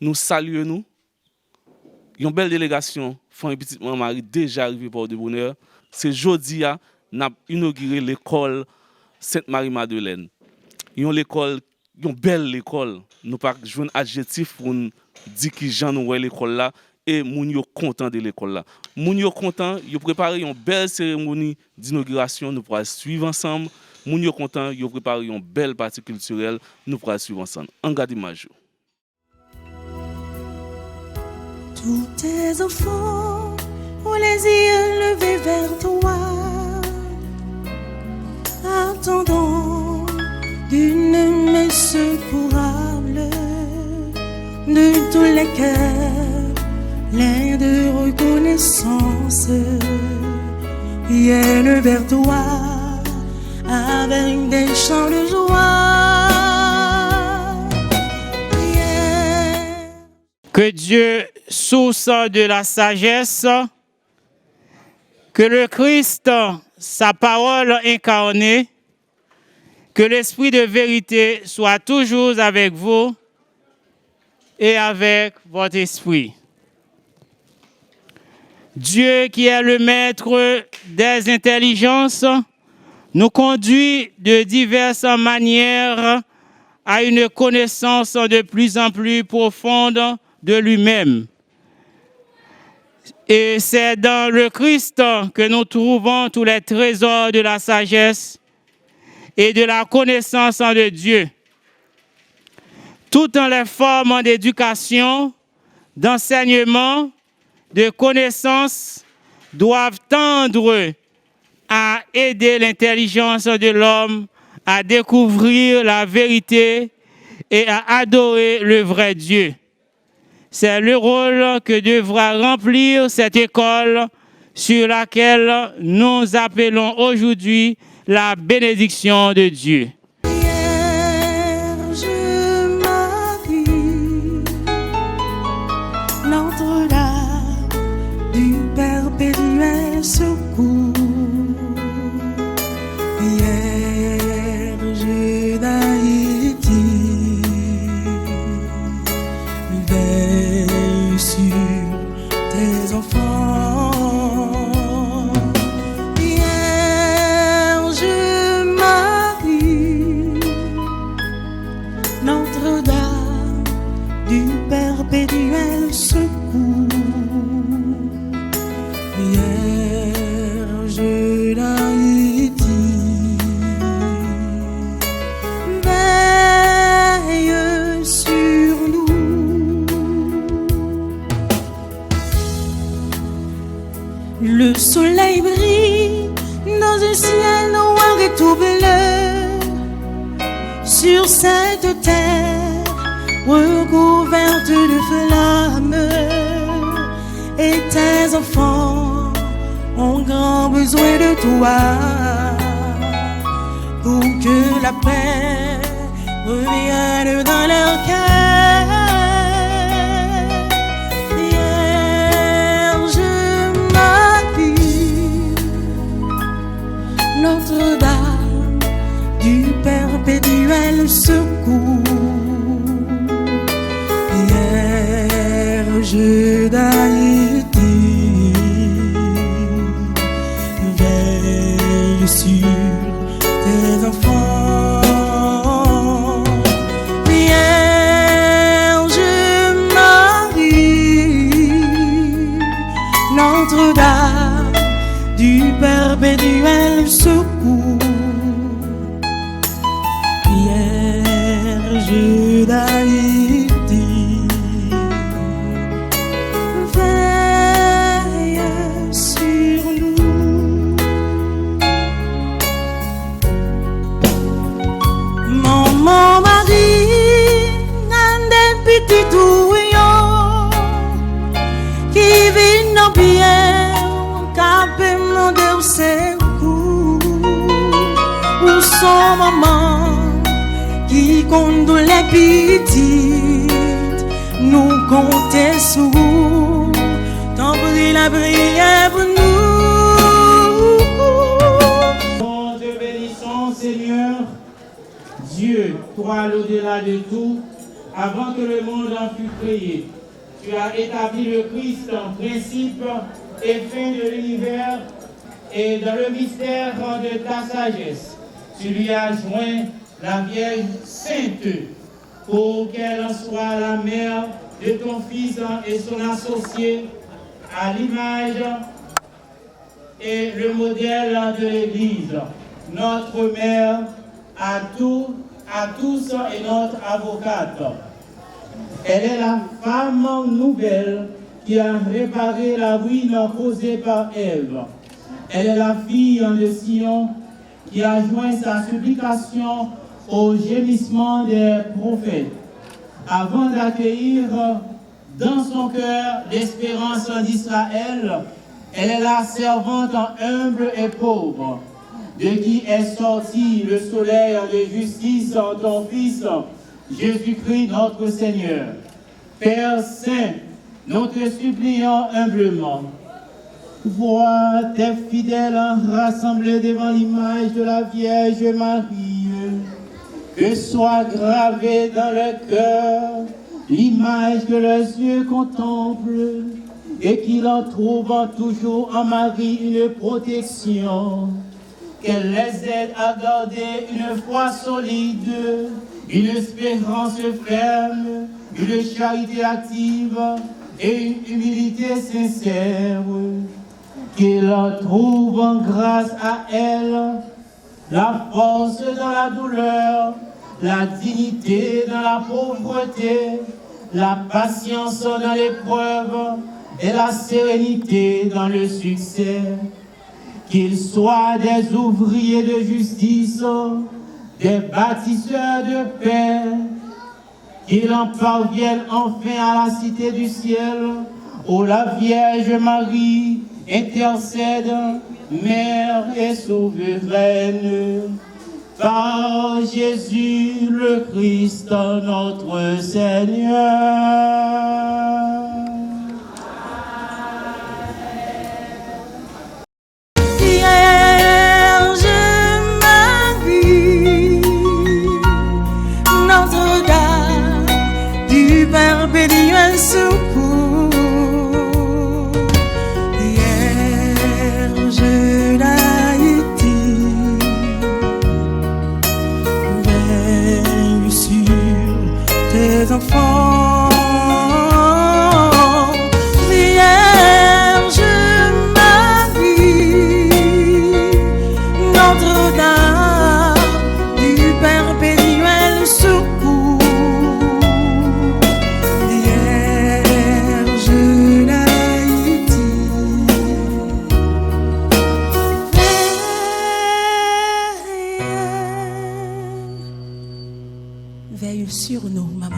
nous saluons nous. Une belle délégation, Famille Petite Marie, déjà arrivé pour de bonheur. C'est jeudi, nous avons inauguré l'école Sainte-Marie-Madeleine. Une belle école. Nous pas jouer un adjectif pour nous dire que Jean nous l'école là et moun yo content de l'école là. Moun yo content, yo préparé une belle cérémonie d'inauguration, nous pourrons suivre ensemble. Moun yo content, yo préparé une belle partie culturelle, nous pourrons suivre ensemble. Engardez image. Tous tes enfants ont les yeux levés vers toi, attendant d'une main secourable de tous les cœurs, l'air de reconnaissance viennent vers toi avec des chants de joie. Que Dieu, source de la sagesse, que le Christ, sa parole incarnée, que l'esprit de vérité soit toujours avec vous et avec votre esprit. Dieu qui est le maître des intelligences nous conduit de diverses manières à une connaissance de plus en plus profonde de lui-même. Et c'est dans le Christ que nous trouvons tous les trésors de la sagesse et de la connaissance de Dieu. Toutes les formes d'éducation, d'enseignement, de connaissance doivent tendre à aider l'intelligence de l'homme à découvrir la vérité et à adorer le vrai Dieu. C'est le rôle que devra remplir cette école sur laquelle nous appelons aujourd'hui la bénédiction de Dieu. Vierge Marie, Notre-Dame du perpétuel secours, Vierge d'Haïti, veille sur tes enfants. Vierge Marie, Notre-Dame du perpétuel secours, Vierge d'Haïti, veille sur nous. Le soleil brille dans un ciel noir et tout bleu, sur cette terre recouverte de flammes, et tes enfants ont grand besoin de toi pour que la paix revienne dans leur cœur. Vierge Marie, Notre-Dame du perpétuel secours, Vierge d'Haïti, veille sur tes enfants. Vierge Marie, Notre-Dame du perpétuel secours, Vierge d'Haïti, veille sur nous. Maman Marie, un des petits touillons qui vit nos biens, capé mon Dieu secours. Où sont maman qui compte les petites, nous compter sous, tant brille la prière pour nous. Nous te bénissons, Seigneur, Dieu, toi l'au-delà de tout, avant que le monde en fût créé. Tu as établi le Christ en principe et fin de l'univers, et dans le mystère de ta sagesse, tu lui as joint la Vierge Sainte pour qu'elle en soit la mère de ton Fils et son associé à l'image et le modèle de l'Église, notre mère à tous et notre avocate. Elle est la femme nouvelle qui a réparé la ruine causée par Ève. Elle est la fille de Sion qui a joint sa supplication au gémissement des prophètes, avant d'accueillir dans son cœur l'espérance d'Israël. Elle est la servante humble et pauvre, de qui est sorti le soleil de justice en ton Fils, Jésus-Christ notre Seigneur. Père Saint, nous te supplions humblement, vois tes fidèles rassemblés devant l'image de la Vierge Marie, que soit gravée dans le cœur l'image que leurs yeux contemplent, et qu'ils en trouvent toujours en Marie une protection, qu'elle les aide à garder une foi solide, une espérance ferme, une charité active et une humilité sincère, qu'ils en trouvent grâce à elle la force dans la douleur, la dignité dans la pauvreté, la patience dans l'épreuve et la sérénité dans le succès. Qu'ils soient des ouvriers de justice, des bâtisseurs de paix, qu'ils en parviennent enfin à la cité du ciel, où la Vierge Marie intercède, Mère et souveraine, par Jésus le Christ notre Seigneur. Vierge Marie, Notre-Dame du perpétuel secours, Vierge d'Haïti, veille sur tes enfants. Vierge Marie, Notre-Dame du perpétuel secours, Vierge d'Haïti, veille sur nous, maman.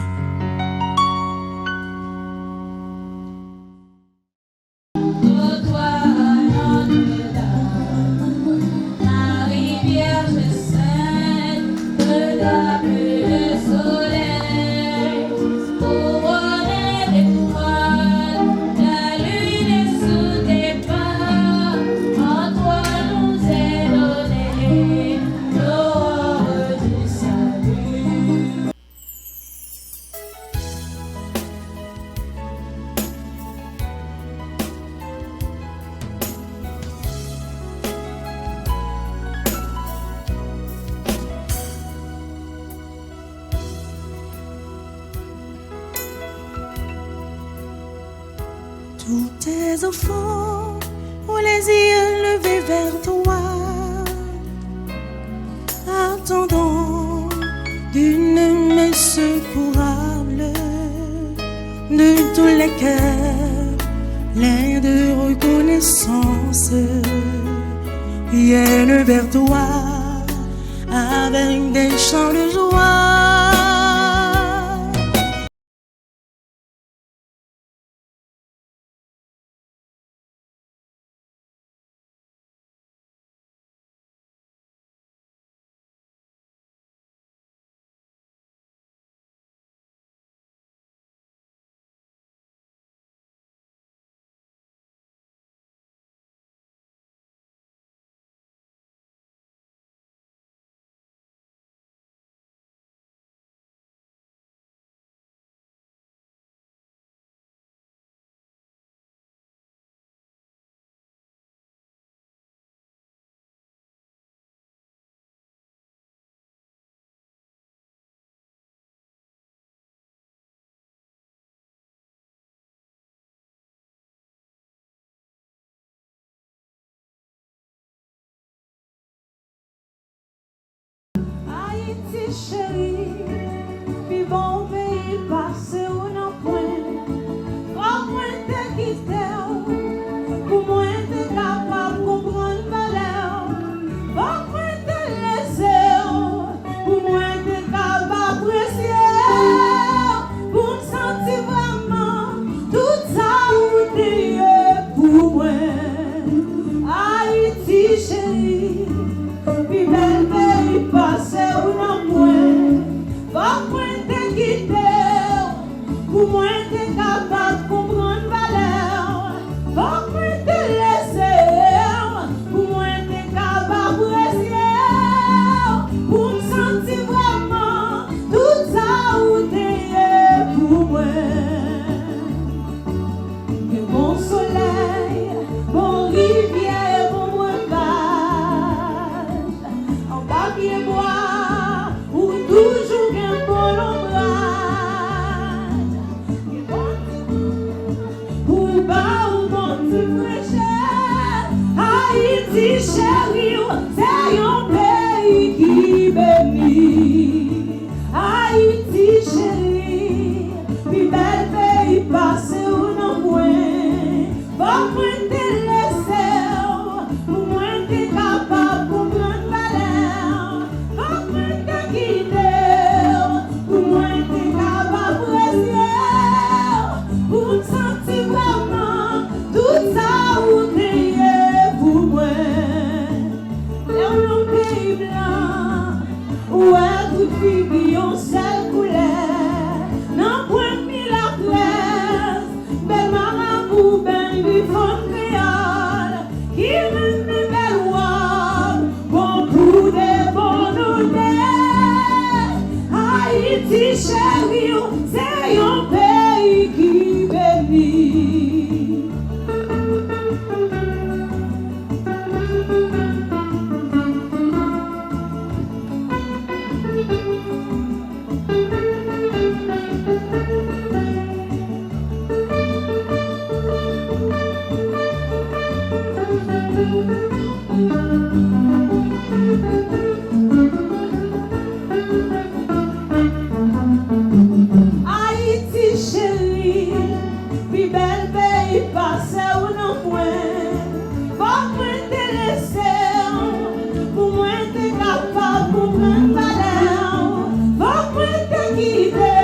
Marie Vierge Sainte, dame le soleil, couronnée d'étoiles, la lune est sous tes pas, en toi nous est donné l'aurore du salut. Tous tes enfants ont les yeux levés vers toi, attendant d'une main secourable de tous les cœurs, l'air de reconnaissance viennent vers toi avec des chants de joie. chérie, puis belle pays passé ou non moins. Bon, moi t'es laissé, pour moi t'es capable pour prendre valeur. Bon, moi t'es quitté, pour moi t'es capable pour rester. Pour me sentir vraiment tout ça ou t'es pour moi. Là où pays blanc, ouais, toute fille en seule couleur. Non, point mis la classe, belle marabout, ben vivant créole. Qui même mes belles rois, bon pour des bonnes odeurs. Haïti chérie, c'est un pays qui bénit. Haïti chérie, puis belle pays passé ou non point. Pas moi t'es laissé, pour moi t'es capable pour prendre valeur. Pas moi t'es quitté,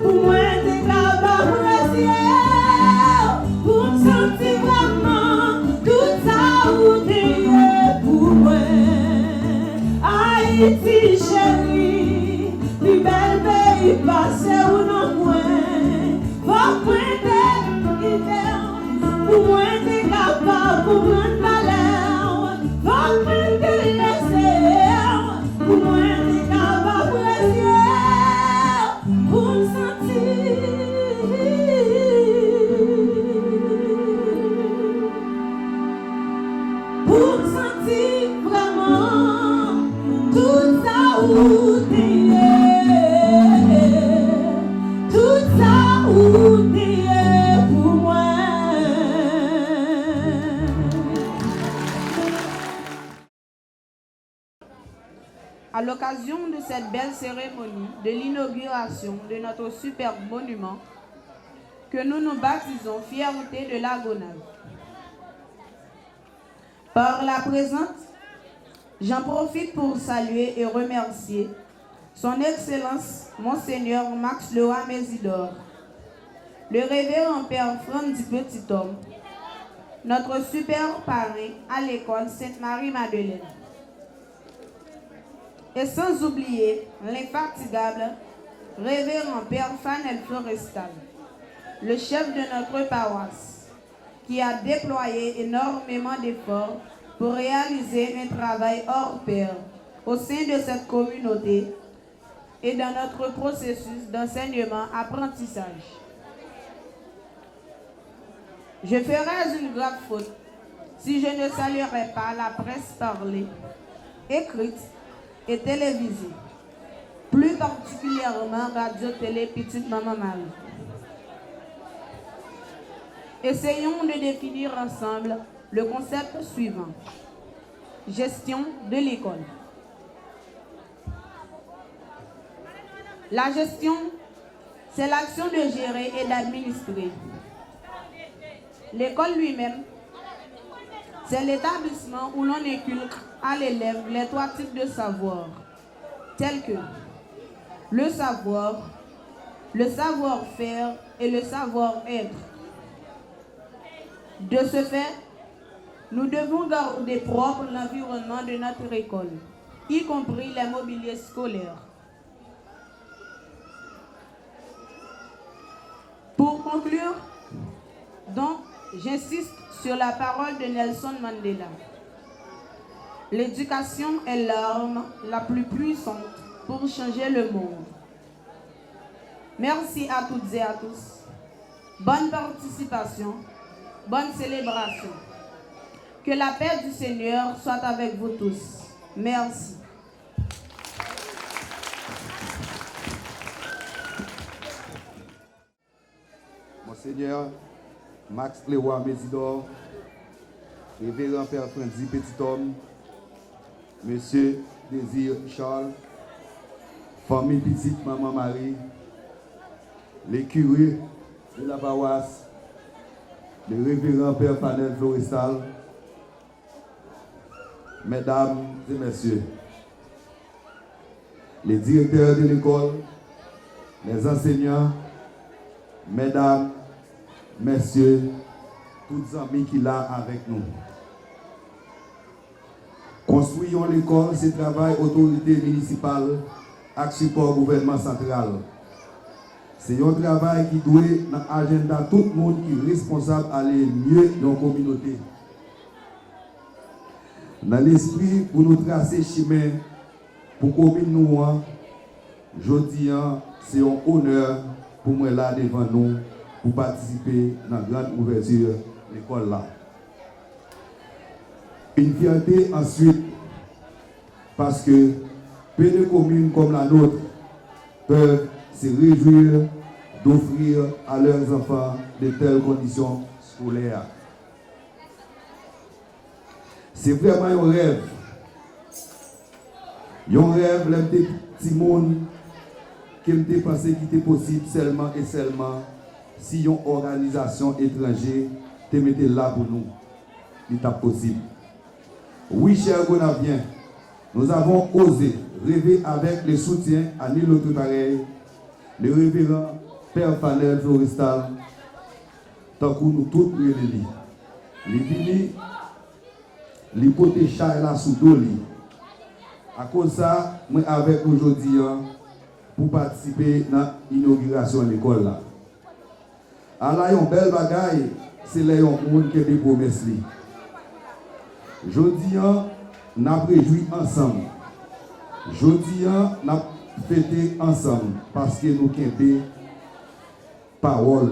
pour moi t'es capable pour rester. Pour me sentir vraiment tout ça où t'es pour moi. Haïti chérie, puis belle pays passé ou non point. Pas moi t'es quitté, pour moi t'es capable pour prendre valeur. Pas moi t'es laissé, pour moi t'es capable pour rester. Pour me sentir vraiment tout ça où t'es, tout ça où t'es pour moi. À l'occasion de cette belle cérémonie de l'inauguration de notre superbe monument que nous nous baptisons Fierté de la Gonâve. Par la présente, j'en profite pour saluer et remercier Son Excellence Monseigneur Max Leroy Mésidor, le révérend Père Franck du Petit Homme, notre super parrain à l'école Sainte-Marie-Madeleine. Et sans oublier l'infatigable révérend Père Fanel Florestal, le chef de notre paroisse, qui a déployé énormément d'efforts pour réaliser un travail hors pair au sein de cette communauté et dans notre processus d'enseignement-apprentissage. Je ferais une grave faute si je ne saluerais pas la presse parlée, écrite et télévisée, plus particulièrement Radio-Télé Petite Maman Marie. Essayons de définir ensemble le concept suivant. Gestion de l'école. La gestion, c'est l'action de gérer et d'administrer. L'école lui-même, c'est l'établissement où l'on inculque à l'élève les trois types de savoir, tels que le savoir, le savoir-faire et le savoir-être. De ce fait, nous devons garder propre l'environnement de notre école, y compris les mobiliers scolaires. Pour conclure, donc, j'insiste sur la parole de Nelson Mandela. L'éducation est l'arme la plus puissante pour changer le monde. Merci à toutes et à tous. Bonne participation, bonne célébration. Que la paix du Seigneur soit avec vous tous. Merci. Monseigneur Max Leroy Mésidor, révérend Père Franck du Petit Homme, Monsieur Désir Charles, famille petite Maman Marie, les curés de la paroisse, le révérend Père Fanel Florestal, mesdames et messieurs, les directeurs de l'école, les enseignants, mesdames, messieurs, tous les amis qui sont là avec nous. Construisons l'école, c'est travail autorité municipale avec support gouvernement central. C'est un travail qui doit dans l'agenda tout le monde qui est responsable d'aller mieux dans la communauté. Dans l'esprit pour nous tracer chemin pour la commune nous, jeudi, c'est un honneur pour moi là devant nous pour participer dans la grande ouverture de l'école là. Une fierté ensuite parce que peu de communes comme la nôtre peuvent se réjouir d'offrir à leurs enfants de telles conditions scolaires. C'est vraiment un rêve. Un rêve, les petits monde qui me pensé qu'il était possible seulement et seulement si une organisation étrangère te mettait là pour nous. Il est possible. Oui, chers Gonaviens, nous avons osé rêver avec le soutien à nul autre pareil, le révérend Père Fanel Florestal, tant que nous tous réunis. Les vini, les potes chats là sous doli. À cause de ça, moi avec aujourd'hui pour participer à l'inauguration de l'école là. Alors, une belle bagaille, c'est là un monde qui a des promesses. Aujourd'hui, nous avons réjoui ensemble. Aujourd'hui, nous avons fêté ensemble parce que nous avons parole.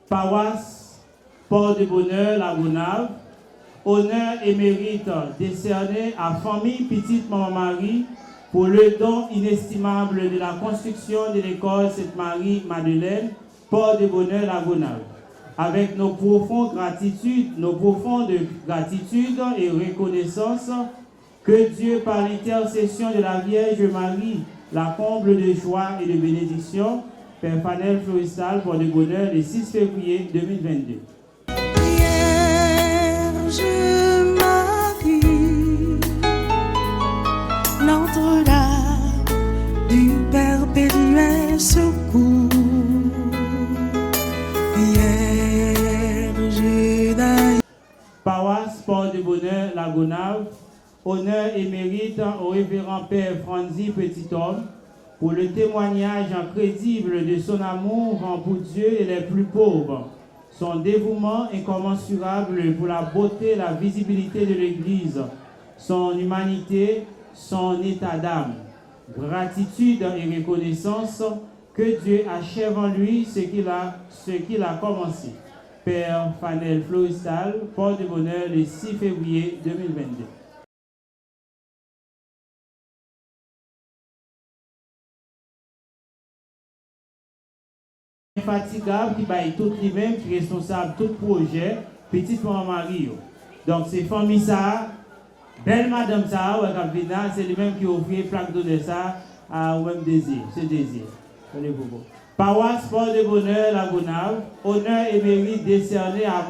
Paroisse, Port de Bonheur, la Gonave, honneur et mérite décerné à famille Petite Maman Marie pour le don inestimable de la construction de l'école Sainte-Marie-Madeleine, Port de Bonheur, la Gonave. Avec nos profondes gratitudes et reconnaissance, que Dieu, par l'intercession de la Vierge Marie, la comble de joie et de bénédiction. Père Fanel Florestal, Port de Bonheur, le 6 février 2022. Vierge Marie, l'entre-là du perpétuel secours. Paroisse Port de Bonheur, la Gonave, honneur et mérite au révérend Père Franzi Petit-Homme pour le témoignage incrédible de son amour pour Dieu et les plus pauvres, son dévouement incommensurable pour la beauté et la visibilité de l'Église, son humanité, son état d'âme, gratitude et reconnaissance, que Dieu achève en lui ce qu'il a commencé. Père Fanel Florestal, Port de Bonheur, le 6 février 2022. Infatigable qui baille tout lui-même, qui est responsable de tout projet, Petite Maman Marie. Donc c'est famille ça, belle madame ça, c'est lui-même qui offre plaque d'honneur ça à même désir, ce désir. Paroisse Port de Bonheur, la Gonave, honneur et mérite décerné à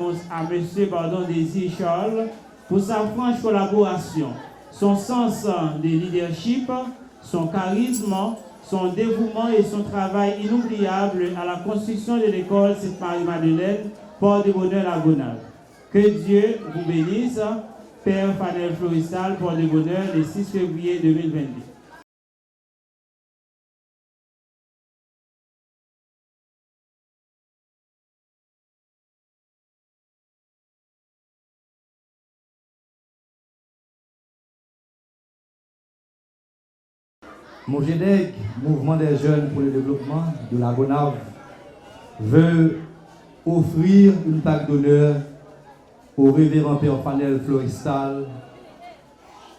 monsieur Désir Charles pour sa franche collaboration, son sens de leadership, son charisme, son dévouement et son travail inoubliable à la construction de l'école Sainte-Marie-Madeleine, Port de Bonheur, la Gonave. Que Dieu vous bénisse, Père Fanel Florestal, Port de Bonheur, le 6 février 2022. Mojedeg, Mouvement des Jeunes pour le Développement de la Gonave, veut offrir une plaque d'honneur au révérend Père Fanel Florestal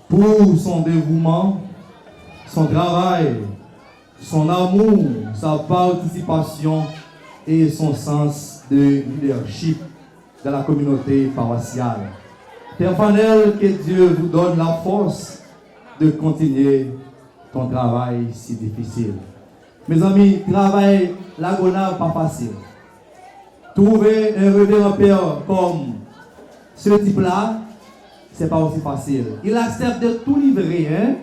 pour son dévouement, son travail, son amour, sa participation et son sens de leadership dans la communauté paroissiale. Père Fanel, que Dieu vous donne la force de continuer ton travail si difficile. Mes amis, travail la Gonave pas facile. Trouver un révérend père comme ce type-là, c'est pas aussi facile. Il accepte de tout livrer, hein?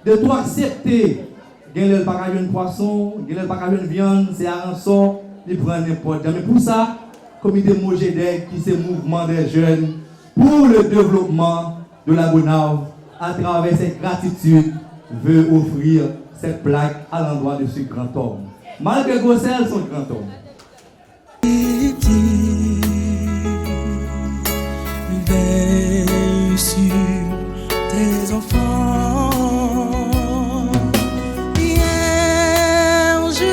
De tout accepter. Il n'a pas de poisson, il n'a pas de viande, c'est un rançon, il prend n'importe quoi. Mais pour ça, le comité Mojedec, qui est le mouvement des jeunes pour le développement de la Gonave, à travers cette gratitude, veut offrir cette plaque à l'endroit de ce grand homme. Malgré Gossel, son grand homme. Veille sur tes enfants, Vierge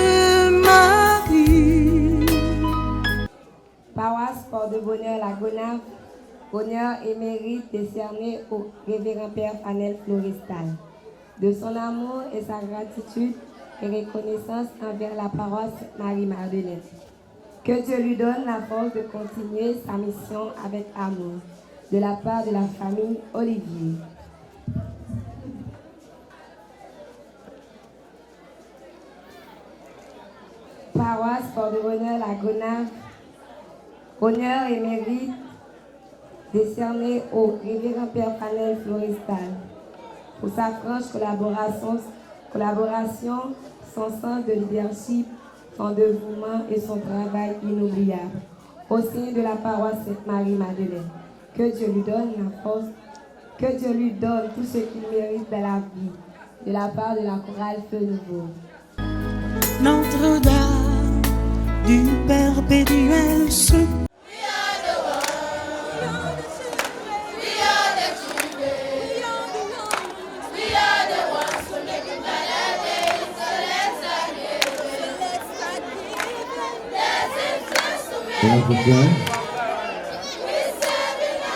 Marie. Paroisse Port de Bonheur la Gonave, honneur et mérite décerné au révérend Père Fanel Florestal. De son amour et sa gratitude et reconnaissance envers la paroisse Marie-Madeleine. Que Dieu lui donne la force de continuer sa mission avec amour, de la part de la famille Olivier. Paroisse Port de Bonheur la Gonave, honneur et mérite décerné au révérend Père Fanel Florestal pour sa franche collaboration, son sens de leadership, son dévouement et son travail inoubliable au sein de la paroisse Sainte-Marie-Madeleine. Que Dieu lui donne la force, que Dieu lui donne tout ce qu'il mérite dans la vie, de la part de la chorale Feu Nouveau. Notre-Dame du perpétuel souffle.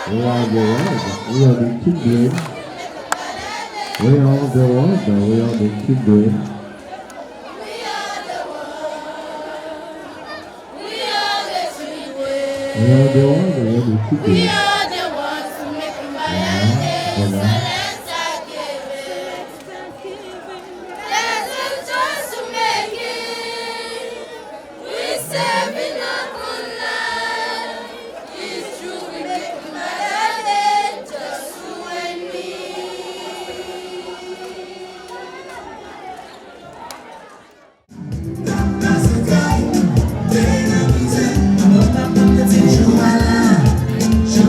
We are the world, we are the children. We are the world, we are the children. We are the world, we are the children. We are the ones who make him let's start giving. Let's just to make it. We serving up on life. It's true, we make him just you and me. Je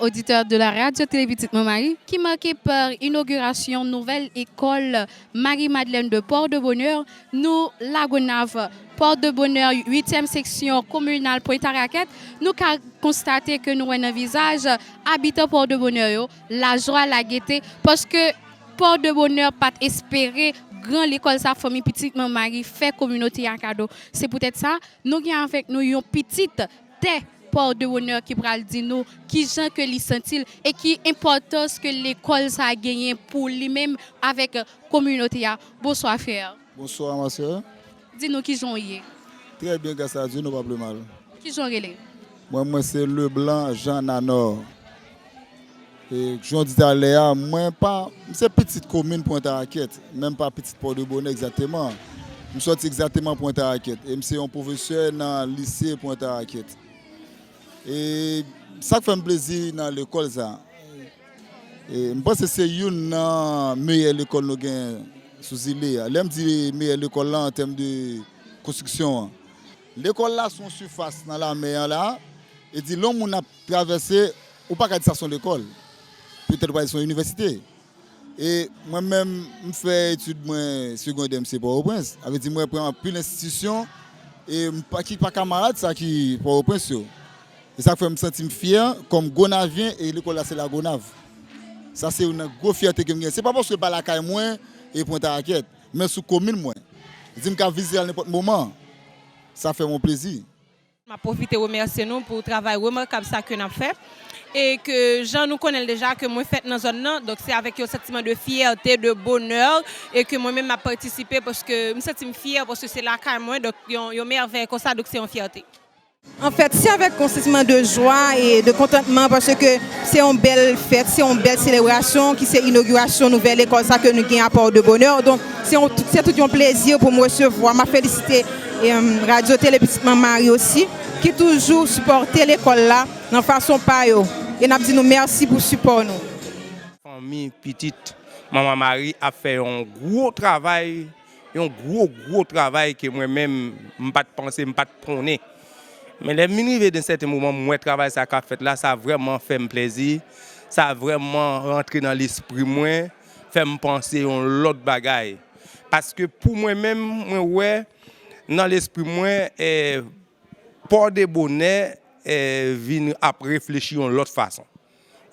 auditeurs de la radio-télé Petite Marie, qui marquait par inauguration nouvelle école Marie-Madeleine de Port-de-Bonheur, nous, la Gonave, Port-de-Bonheur, 8e section communale Pointe-à-Raquette, nous avons constaté que nous avons un visage habitant Port-de-Bonheur, la joie, la gaieté, parce que Port-de-Bonheur pas espérer grand l'école sa famille Petite Marie fait communauté en cadeau. C'est peut-être ça, nous avons avec nous une petite thé Port-de-Bonheur qui pral dire nous qui gens que li sentil et qui importance que l'école ça a gagné pour lui-même avec communauté. Bonsoir frère. Bonsoir ma soeur. Dis-nous qui j'en y. Très bien grâce à Dieu, nous pas plus mal. Qui j'en relé? Moi c'est Leblanc Jean Nanor. Et j'en dis à Léa, moi pas c'est petite commune Pointe-à-Raquette, même pas petite Port-de-Bonheur exactement. Je suis exactement Pointe-à-Raquette et je suis un professeur dans le lycée Pointe-à-Raquette. Et ça fait un plaisir dans l'école ça. Et je pense que c'est une meilleure école nous gagne sous île. L'aime dit meilleure école là en termes de construction. L'école là son surface dans la mer là et dit l'homme on a traversé ou pas dire ça son l'école. Peut-être pas son université. Et moi-même je fais études moi secondaire c'est Port-au-Prince. Avait dit moi prend plus l'institution et pas qui pas camarade ça qui Port-au-Prince. Et ça fait me sentir fier comme Gonavien et l'école là c'est la Gonave. Ça c'est une grosse fierté que j'ai. C'est pas parce que pas la caille moins et Pointe-à-Raquette, mais sous commune moins. Je me visiter à n'importe moment. Ça fait mon plaisir. Je profite de remercier nous pour le travail remarquable ça que nous avons fait et que Jean nous connaît déjà que moi fait dans zone là, donc c'est avec un sentiment de fierté, de bonheur et que moi-même m'a participé parce que je me sens fier parce que c'est la caille moins donc une merveille comme ça donc c'est une fierté. En fait, c'est avec un sentiment de joie et de contentement parce que c'est une belle fête, c'est une belle célébration qui c'est l'inauguration nouvelle école ça que nous gagnons à Port-de-Bonheur. Donc c'est tout un plaisir pour me recevoir. Ma félicité Radio Télé Petite Marie aussi qui toujours supporté l'école là de façon pareille. Et nous dit nous merci pour le support nous. Famille petite Maman Marie a fait un gros travail, gros travail que moi-même m'pas penser, m'pas prôner. Mais les minutes d'un certain moment, moi, travail ça qu'a fait là, ça a vraiment fait me plaisir. Ça a vraiment rentré dans l'esprit moi, fait me penser à l'autre bagaille. Parce que pour moi-même, moi, dans l'esprit moi, Port-de-Bonheur vient à réfléchir de l'autre façon.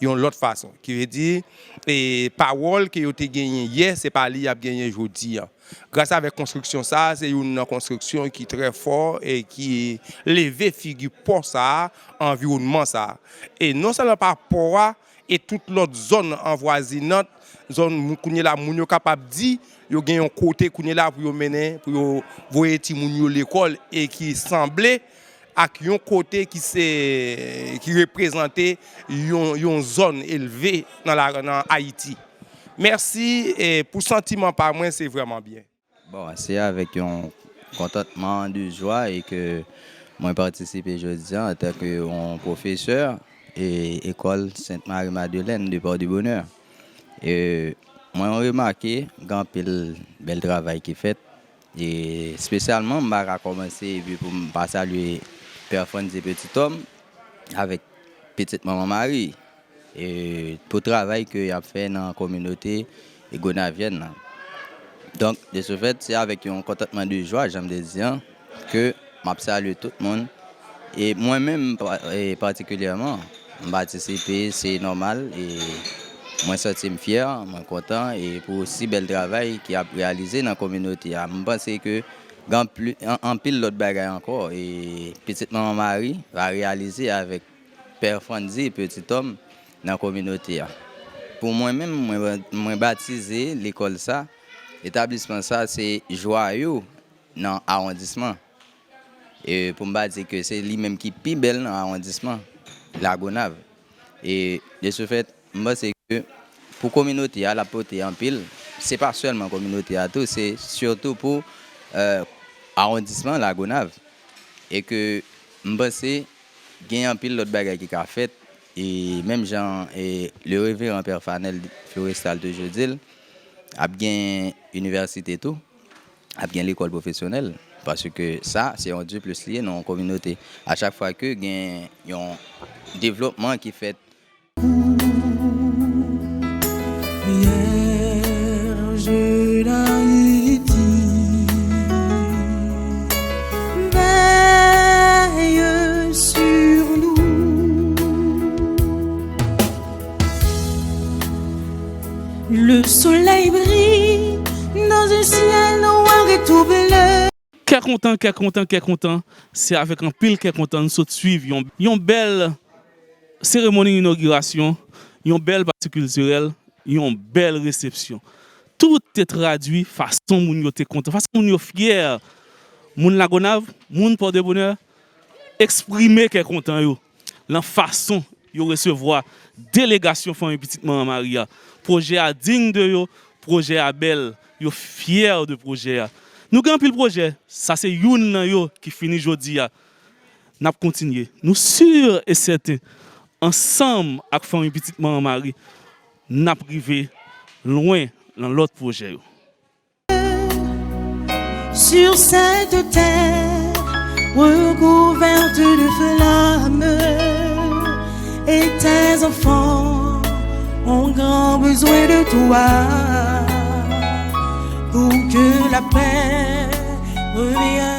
L'autre façon, qui veut dire, et parole que vous avez gagné hier, c'est pas lui qui a gagné aujourd'hui. Grâce à la construction, ça, c'est une construction qui est très forte et qui lève figure pour ça, environnement ça. Et non seulement par rapport à et toute l'autre zone envoisinante, zone où la moun capable dit, yo gen un côté qu'on est là pour mener, pour voyer ti moun l'école et qui semblait avec un côté qui représentait une zone élevée dans Haïti. Merci et pour sentiment par moi c'est vraiment bien. Bon, c'est avec un contentement de joie et que moi participe aujourd'hui en tant que professeur et école Sainte-Marie-Madeleine de Port-de-Bonheur. Et moi j'ai remarqué grand pile bel travail qui fait et spécialement je vais commencer pour me saluer Père Fonzi Petit Homme avec Petite Maman Marie et pour le travail qu'il a fait dans la communauté gonavienne. Donc, de ce fait, c'est avec un contentement de joie, j'aime dire, que je salue tout le monde. Et moi-même, particulièrement, je participe, c'est normal. Et moi, je suis fier, je suis content et pour aussi bel travail qu'il a réalisé dans la communauté. Je pense que en pile l'autre bagaille encore et Petite Maman Marie va réaliser avec Père Fonzi Petit Homme dans la communauté. Pour moi-même, moi baptisé l'école ça, l'établissement ça c'est joyeux dans l'arrondissement. Et pour me dire que c'est lui-même qui est plus belle dans l'arrondissement, la Gonave. Et de ce fait, moi c'est que pour la communauté à la portée en pile, c'est pas seulement la communauté à tout, c'est surtout pour arrondissement la Gonave et que m'penser gagne un pile l'autre bagaille qui a fait et même Jean et le révérend Père Fanel Florestal de Jodil a bien université tout a bien l'école professionnelle parce que ça c'est un Dieu plus lié dans la communauté à chaque fois que gagne un développement qui fait content, c'est avec un pile qui content nous suivre une belle cérémonie d'inauguration, une belle partie culturelle, une belle réception. Tout est traduit façon moun yo te content, façon moun yo fier. Moun la Gonave, moun Port de Bonheur, exprimer qu'est content yo. La façon yo recevoir délégation famille petite maman Maria. Projet a digne de yo, projet a belle, yo fier de projet a. Nous avons pile projet, ça c'est youn nan yo qui finit jodi a. N'a continuer. Nous sûrs et certains ensemble avec famille petite maman Marie, n'a privé loin dans l'autre projet yo. Sur cette terre recouverte de flammes, et tes enfants ont grand besoin de toi pour que la paix revienne.